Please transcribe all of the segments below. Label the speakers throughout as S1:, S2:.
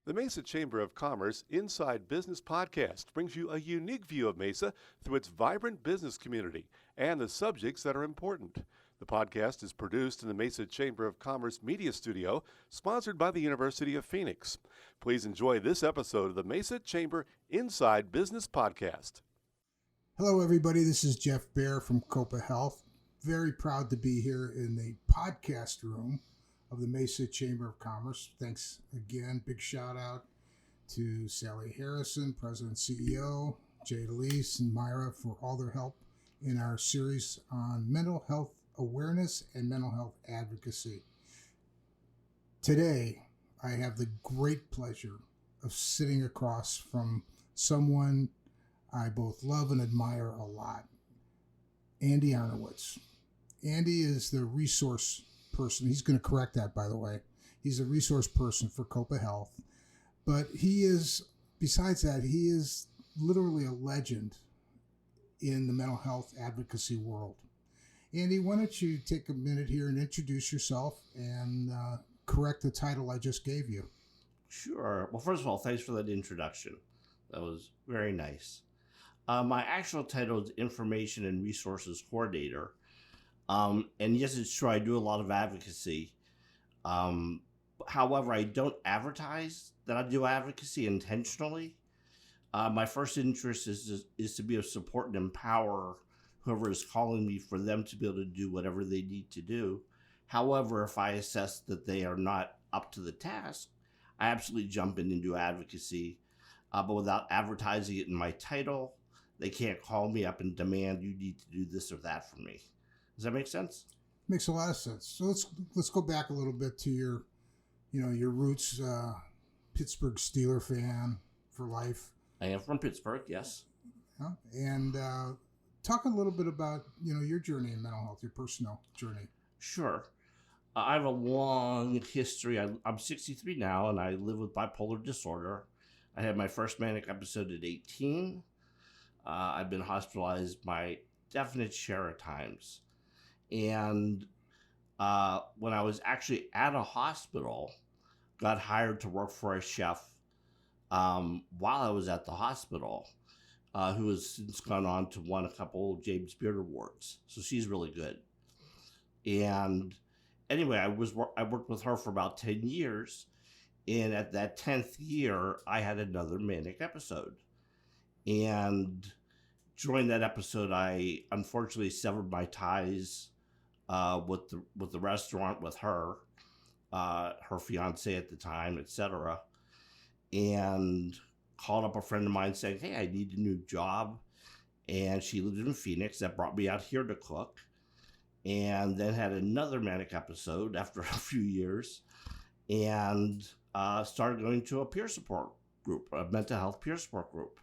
S1: The Mesa Chamber of Commerce Inside Business podcast brings you a unique view of Mesa through its vibrant business community and the subjects that are important. The podcast is produced in the Mesa Chamber of Commerce Media Studio, sponsored by the University of Phoenix. Please enjoy this episode of the Mesa Chamber Inside Business podcast.
S2: Hello, everybody. This is Jeff Baer from Copa Health. Very proud to be here in the podcast room of the Mesa Chamber of Commerce. Thanks again. Big shout out to Sally Harrison, President CEO, Jay DeLeese, and Myra for all their help in our series on mental health awareness and mental health advocacy. Today, I have the great pleasure of sitting across from someone I both love and admire a lot, Andy Arnowitz. Andy is the resource person. He's going to correct that, by the way. He's a resource person for Copa Health. But he is, besides that, he is literally a legend in the mental health advocacy world. Andy, why don't you take a minute here and introduce yourself and correct the title I just gave you?
S3: Sure. Well, first of all, thanks for that introduction. That was very nice. My actual title is Information and Resources Coordinator. And yes, it's true, I do a lot of advocacy. However, I don't advertise that I do advocacy intentionally. My first interest is to be of support and empower whoever is calling me for them to be able to do whatever they need to do. However, if I assess that they are not up to the task, I absolutely jump in and do advocacy. But without advertising it in my title, they can't call me up and demand you need to do this or that for me. Does that make sense?
S2: Makes a lot of sense. So let's go back a little bit to your roots. Pittsburgh Steeler fan for life.
S3: I am from Pittsburgh, yes.
S2: Yeah. And talk a little bit about your journey in mental health, your personal journey.
S3: Sure. I have a long history. I'm 63 now, and I live with bipolar disorder. I had my first manic episode at 18. I've been hospitalized my definite share of times. And when I was actually at a hospital, got hired to work for a chef while I was at the hospital, who has since gone on to win a couple James Beard Awards. So she's really good. And anyway, I worked with her for about 10 years. And at that 10th year, I had another manic episode. And during that episode, I unfortunately severed my ties with the restaurant, with her fiance at the time, etc., and called up a friend of mine saying, "Hey, I need a new job," and she lived in Phoenix. That brought me out here to cook, and then had another manic episode after a few years, and started going to a peer support group, a mental health peer support group.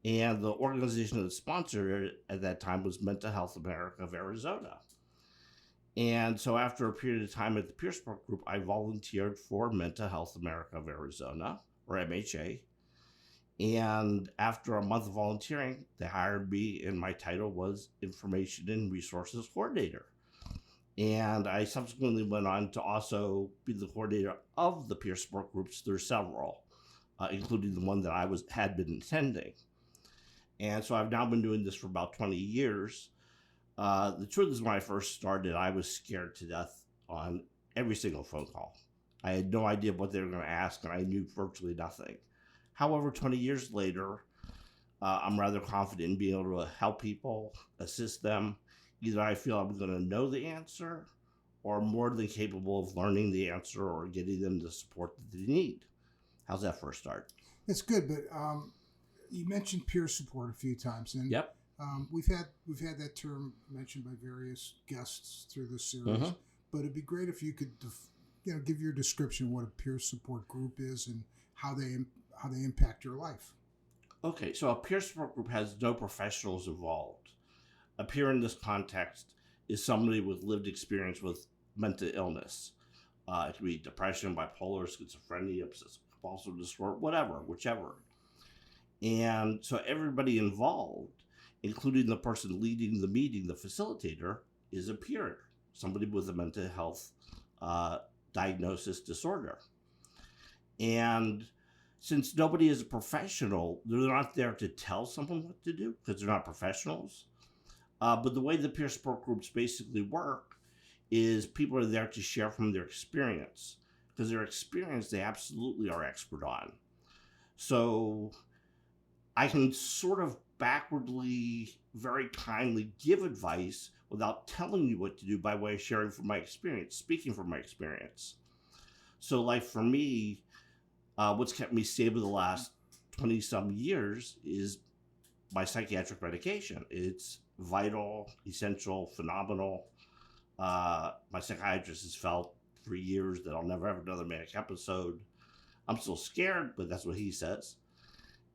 S3: And the organization that sponsored it at that time was Mental Health America of Arizona. And so after a period of time at the peer support group, I volunteered for Mental Health America of Arizona, or MHA. And after a month of volunteering, they hired me, and my title was Information and Resources Coordinator. And I subsequently went on to also be the coordinator of the peer support groups. There's several, including the one that I had been attending. And so I've now been doing this for about 20 years. The truth is, when I first started, I was scared to death on every single phone call. I had no idea what they were going to ask, and I knew virtually nothing. However, 20 years later, I'm rather confident in being able to help people, assist them. Either I feel I'm going to know the answer, or more than capable of learning the answer or getting them the support that they need. How's that for a start?
S2: It's good, but you mentioned peer support a few times, and
S3: Yep.
S2: We've had that term mentioned by various guests through this series. But it'd be great if you could, give your description of what a peer support group is and how they impact your life.
S3: Okay, so a peer support group has no professionals involved. A peer in this context is somebody with lived experience with mental illness. It could be depression, bipolar, schizophrenia, obsessive compulsive disorder, whichever. And so everybody involved, including the person leading the meeting, the facilitator, is a peer, somebody with a mental health diagnosis disorder. And since nobody is a professional, they're not there to tell someone what to do because they're not professionals. But the way the peer support groups basically work is people are there to share from their experience, because their experience they absolutely are expert on. So I can sort of backwardly, very kindly give advice without telling you what to do by way of sharing from my experience, speaking from my experience. So like for me, what's kept me stable the last 20 some years is my psychiatric medication. It's vital, essential, phenomenal. My psychiatrist has felt for years that I'll never have another manic episode. I'm still scared, but that's what he says.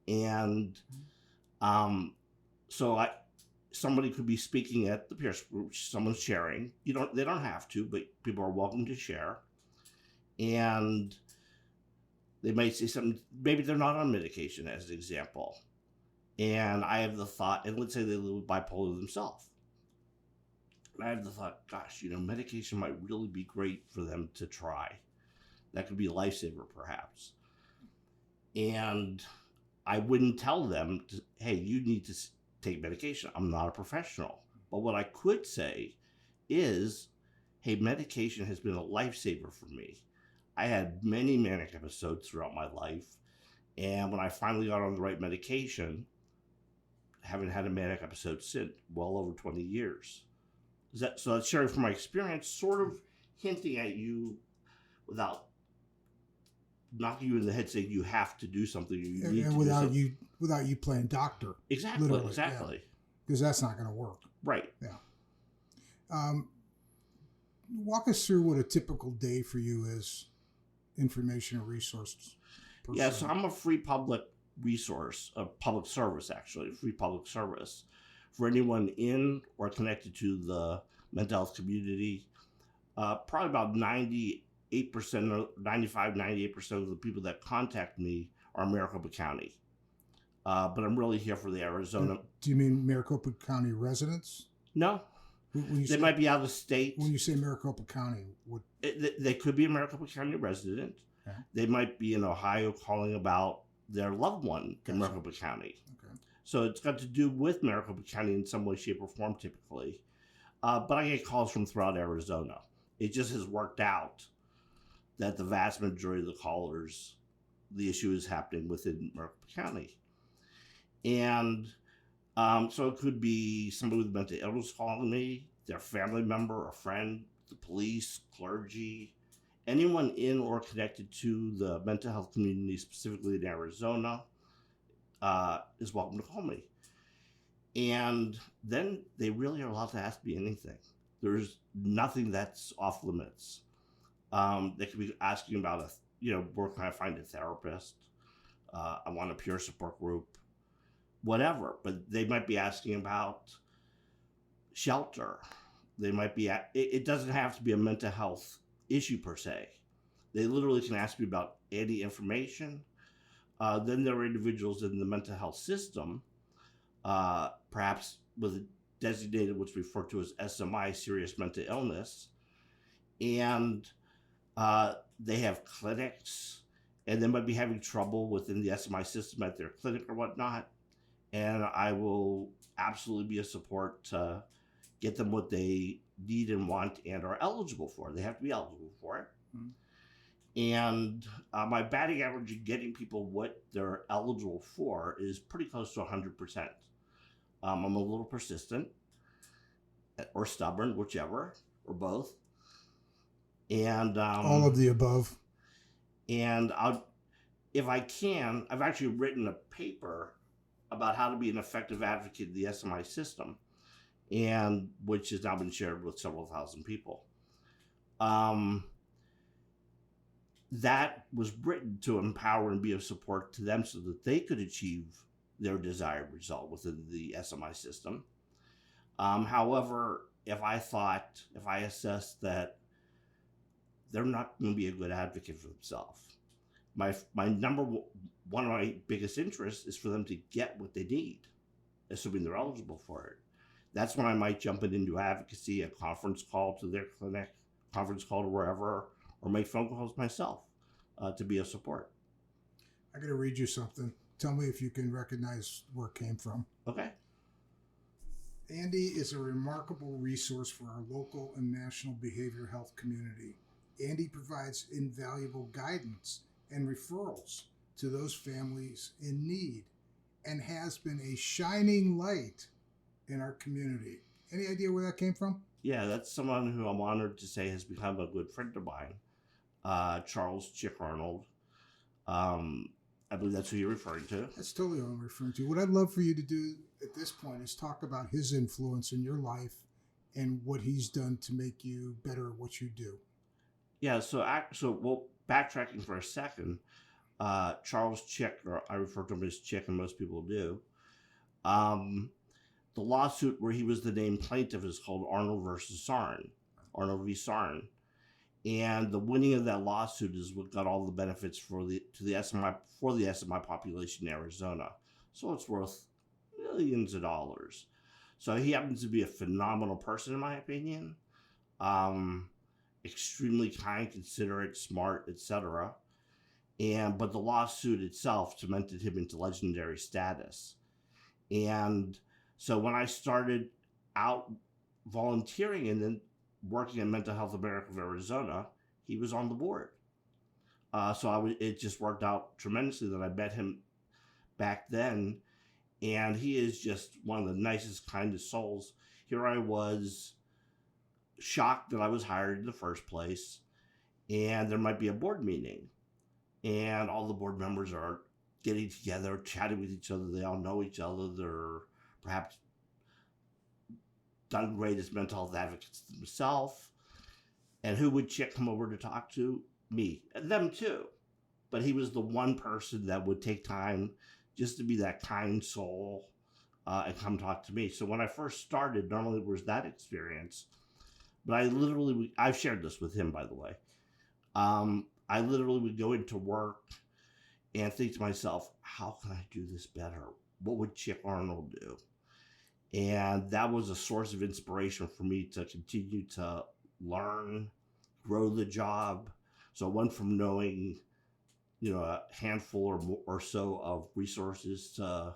S3: And so somebody could be speaking at the peer group, someone's sharing. They don't have to, but people are welcome to share. And they might say something, maybe they're not on medication as an example. And I have the thought, and let's say they live with bipolar themselves. And I have the thought, gosh, medication might really be great for them to try. That could be a lifesaver, perhaps. And I wouldn't tell them, hey, you need to take medication. I'm not a professional. But what I could say is, hey, medication has been a lifesaver for me. I had many manic episodes throughout my life. And when I finally got on the right medication, haven't had a manic episode since, well over 20 years. So that's sharing from my experience, sort of hinting at you without knocking you in the head, saying you have to do something. You need
S2: and without you playing doctor.
S3: Exactly.
S2: Because that's not going to work.
S3: Right.
S2: Yeah. Walk us through what a typical day for you is, information and resources.
S3: Yeah, so I'm a free public resource, a public service, actually, free public service for anyone in or connected to the mental health community. Probably about 98% or 98% of the people that contact me are Maricopa County. But I'm really here for the Arizona.
S2: Do you mean Maricopa County residents?
S3: No. They might be out of state.
S2: When you say Maricopa County,
S3: they could be a Maricopa County resident.
S2: Okay.
S3: They might be in Ohio calling about their loved one in Maricopa County.
S2: Okay.
S3: So it's got to do with Maricopa County in some way, shape, or form typically. But I get calls from throughout Arizona. It just has worked out that the vast majority of the callers, the issue is happening within Maricopa County. And so it could be somebody with mental illness calling me, their family member, a friend, the police, clergy, anyone in or connected to the mental health community, specifically in Arizona, is welcome to call me. And then they really are allowed to ask me anything. There's nothing that's off limits. They could be asking about, where can I find a therapist? I want a peer support group, whatever. But they might be asking about shelter. They might be, it doesn't have to be a mental health issue per se. They literally can ask me about any information. Then there are individuals in the mental health system, perhaps with a designated, what's referred to as SMI, serious mental illness, and they have clinics, and they might be having trouble within the SMI system at their clinic or whatnot, and I will absolutely be a support to get them what they need and want and are eligible for. They have to be eligible for it. Mm-hmm. And my batting average in getting people what they're eligible for is pretty close to 100%. I'm a little persistent or stubborn, whichever, or both. And
S2: all of the above.
S3: And if I can, I've actually written a paper about how to be an effective advocate in the SMI system, and which has now been shared with several thousand people. That was written to empower and be of support to them so that they could achieve their desired result within the SMI system. However, if I assessed that they're not going to be a good advocate for themselves, my one of my biggest interests is for them to get what they need, assuming they're eligible for it. That's when I might jump into advocacy, a conference call to their clinic, conference call to wherever, or make phone calls myself to be of support.
S2: I got to read you something. Tell me if you can recognize where it came from.
S3: Okay.
S2: Andy is a remarkable resource for our local and national behavioral health community. Andy provides invaluable guidance and referrals to those families in need and has been a shining light in our community. Any idea where that came from?
S3: Yeah, that's someone who I'm honored to say has become a good friend of mine, Charles Chick Arnold. I believe that's who you're referring to.
S2: That's totally what I'm referring to. What I'd love for you to do at this point is talk about his influence in your life and what he's done to make you better at what you do.
S3: Yeah, so well, backtracking for a second, Charles Chick, or I refer to him as Chick, and most people do. The lawsuit where he was the named plaintiff is called Arnold versus Sarn, Arnold v. Sarn, and the winning of that lawsuit is what got all the benefits for the SMI population in Arizona. So it's worth millions of dollars. So he happens to be a phenomenal person, in my opinion. Extremely kind, considerate, smart, etc. But the lawsuit itself cemented him into legendary status. And so when I started out volunteering and then working at Mental Health America of Arizona, he was on the board. It just worked out tremendously that I met him back then. And he is just one of the nicest, kindest souls. Here I was, shocked that I was hired in the first place, and there might be a board meeting. And all the board members are getting together, chatting with each other. They all know each other. They're perhaps done great as mental health advocates themselves. And who would Chick come over to talk to? Me. And them too. But he was the one person that would take time just to be that kind soul and come talk to me. So when I first started, normally it was that experience. But I've shared this with him, by the way. I literally would go into work and think to myself, how can I do this better? What would Chick Arnold do? And that was a source of inspiration for me to continue to learn, grow the job. So I went from knowing, a handful or so of resources to,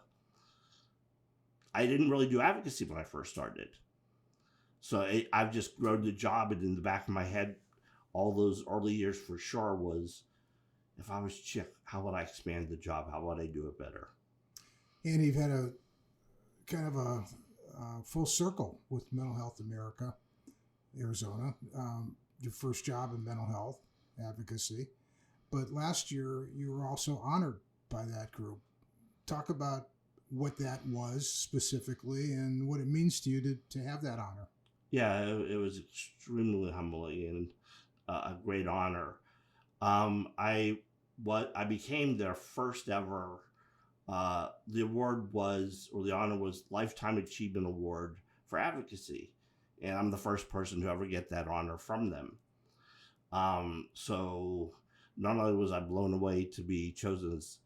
S3: I didn't really do advocacy when I first started. So I've just grown the job, and in the back of my head, all those early years for sure was, if I was Chick, how would I expand the job? How would I do it better?
S2: And you've had a kind of a full circle with Mental Health America, Arizona. Your first job in mental health advocacy. But last year, you were also honored by that group. Talk about what that was specifically and what it means to you to have that honor.
S3: Yeah, it was extremely humbling and a great honor. I became their first ever. The award was, or the honor was, Lifetime Achievement Award for Advocacy, and I'm the first person to ever get that honor from them. So not only was I blown away to be chosen as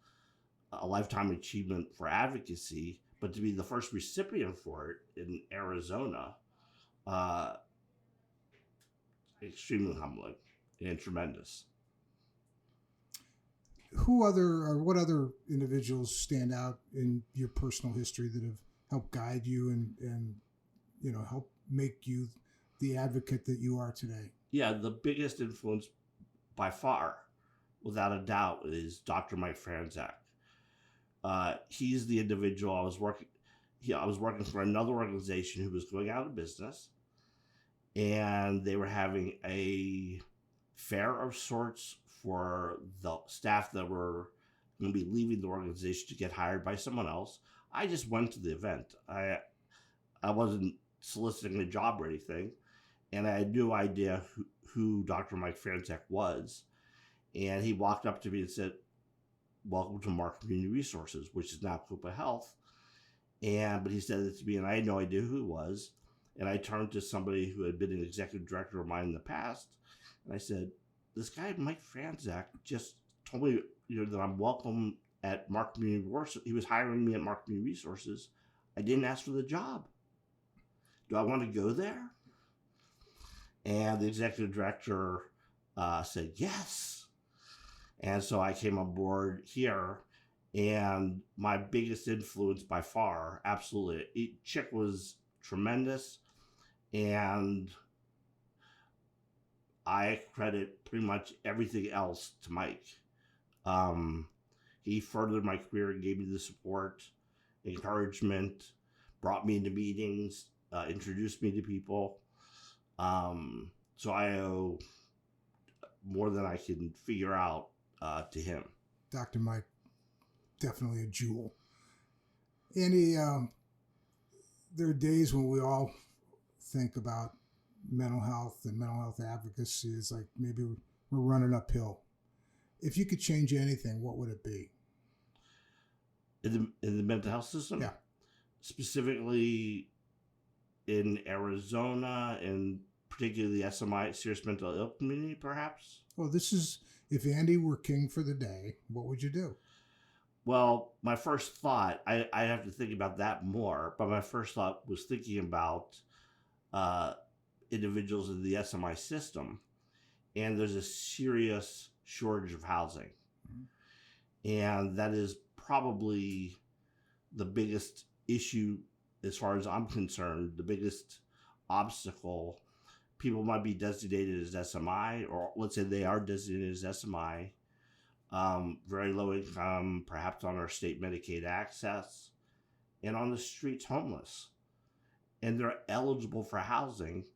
S3: a Lifetime Achievement for Advocacy, but to be the first recipient for it in Arizona. Extremely humbling and tremendous.
S2: What other individuals stand out in your personal history that have helped guide you and help make you the advocate that you are today?
S3: Yeah, the biggest influence by far, without a doubt, is Dr. Mike Franzak. He's the individual I was working for another organization who was going out of business, and they were having a fair of sorts for the staff that were going to be leaving the organization to get hired by someone else. I just went to the event. I wasn't soliciting a job or anything, and I had no idea who Dr. Mike Franzak was. And he walked up to me and said, "Welcome to Mark Community Resources," which is now Copa Health. But he said it to me, and I had no idea who he was. And I turned to somebody who had been an executive director of mine in the past, and I said, "This guy, Mike Franzak, just told me that I'm welcome at Mark Community Resources. He was hiring me at Mark Community Resources. I didn't ask for the job. Do I want to go there?" And the executive director said yes. And so I came on board here, and my biggest influence by far, absolutely, Chick was tremendous, and I credit pretty much everything else to Mike. He furthered my career, gave me the support, encouragement, brought me into meetings, introduced me to people. So I owe more than I can figure out to him.
S2: Dr. Mike, definitely a jewel. Andy, there are days when we all think about mental health and mental health advocacy is like maybe we're running uphill. If you could change anything, what would it be?
S3: In the mental health system?
S2: Yeah.
S3: Specifically in Arizona, and particularly the SMI, serious mental ill community, perhaps?
S2: Well, this is, if Andy were king for the day, what would you do?
S3: Well, my first thought, I have to think about that more, but my first thought was thinking about individuals in the SMI system, and there's a serious shortage of housing. Mm-hmm. And that is probably the biggest issue as far as I'm concerned, the biggest obstacle. People might be designated as SMI, or let's say they are designated as SMI, very low income, perhaps on our state Medicaid access, and on the streets homeless. And they're eligible for housing,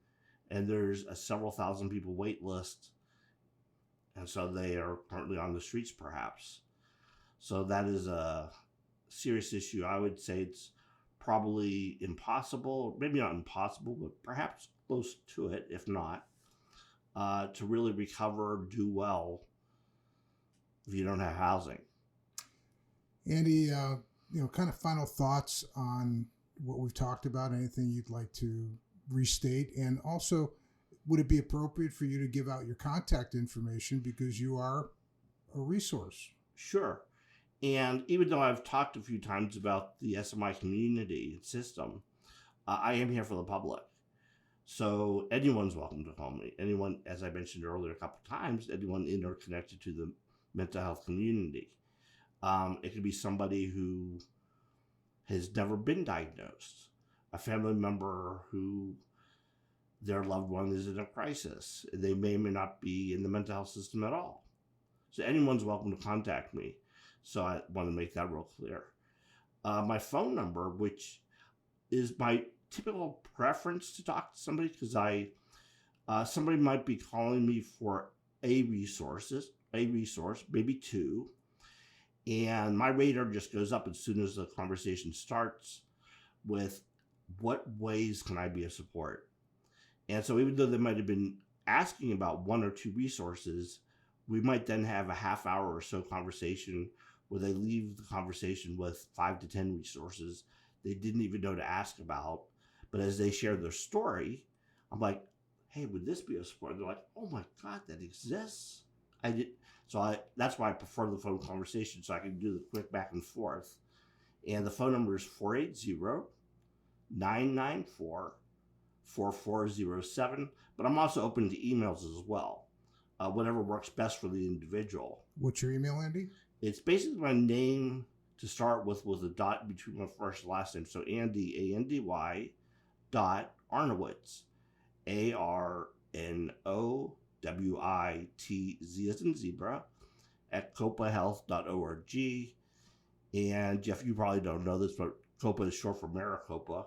S3: and there's a several thousand people wait list, and so they are currently on the streets perhaps. So that is a serious issue. I would say it's probably impossible, maybe not impossible, but perhaps close to it, if not, to really recover, do well if you don't have housing.
S2: Andy, kind of final thoughts on what we've talked about, anything you'd like to restate, and also would it be appropriate for you to give out your contact information because you are a resource?
S3: Sure. And even though I've talked a few times about the SMI community and system, I am here for the public. So anyone's welcome to call me. Anyone, as I mentioned earlier a couple of times, anyone interconnected to the mental health community. It could be somebody who has never been diagnosed, a family member who their loved one is in a crisis. They may or may not be in the mental health system at all. So anyone's welcome to contact me. So I want to make that real clear. My phone number, which is my typical preference to talk to somebody, because somebody might be calling me for a resource, maybe two, and my radar just goes up as soon as the conversation starts with what ways can I be of support. And so even though they might have been asking about one or two resources, we might then have a half hour or so conversation where they leave the conversation with 5 to 10 resources they didn't even know to ask about. But as they share their story, I'm like, hey, would this be a support? And they're like, oh my God, that exists. That's why I prefer the phone conversation, so I can do the quick back and forth. And the phone number is 480-994-4407. But I'm also open to emails as well. Whatever works best for the individual.
S2: What's your email, Andy?
S3: It's basically my name to start with a dot between my first and last name. So Andy, ANDY, .Arnowitz, ARNOWITZ as in zebra, at copahealth.org. And Jeff, you probably don't know this, but COPA is short for Maricopa.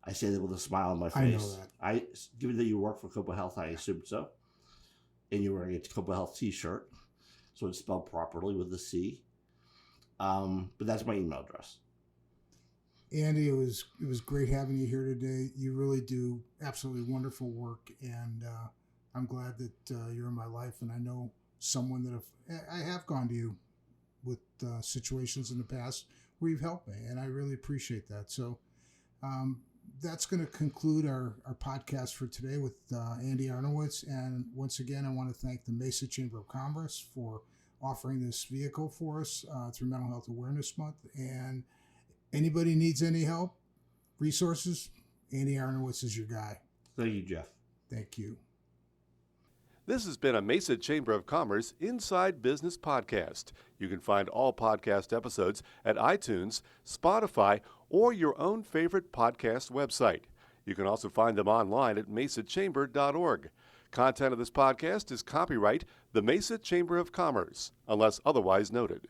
S3: I say that with a smile on my face.
S2: I know that.
S3: Given that you work for Copa Health, I assume so. And you're wearing a Copa Health t-shirt, so it's spelled properly with a C. But that's my email address.
S2: Andy, it was great having you here today. You really do absolutely wonderful work, and I'm glad that you're in my life. And I know someone that I have gone to you with situations in the past where you've helped me, and I really appreciate that. So that's going to conclude our podcast for today with Andy Arnowitz. And once again, I want to thank the Mesa Chamber of Commerce for offering this vehicle for us through Mental Health Awareness Month. And anybody needs any help, resources, Andy Arnowitz is your guy.
S3: Thank you, Jeff.
S2: Thank you.
S1: This has been a Mesa Chamber of Commerce Inside Business podcast. You can find all podcast episodes at iTunes, Spotify, or your own favorite podcast website. You can also find them online at mesachamber.org. Content of this podcast is copyright the Mesa Chamber of Commerce, unless otherwise noted.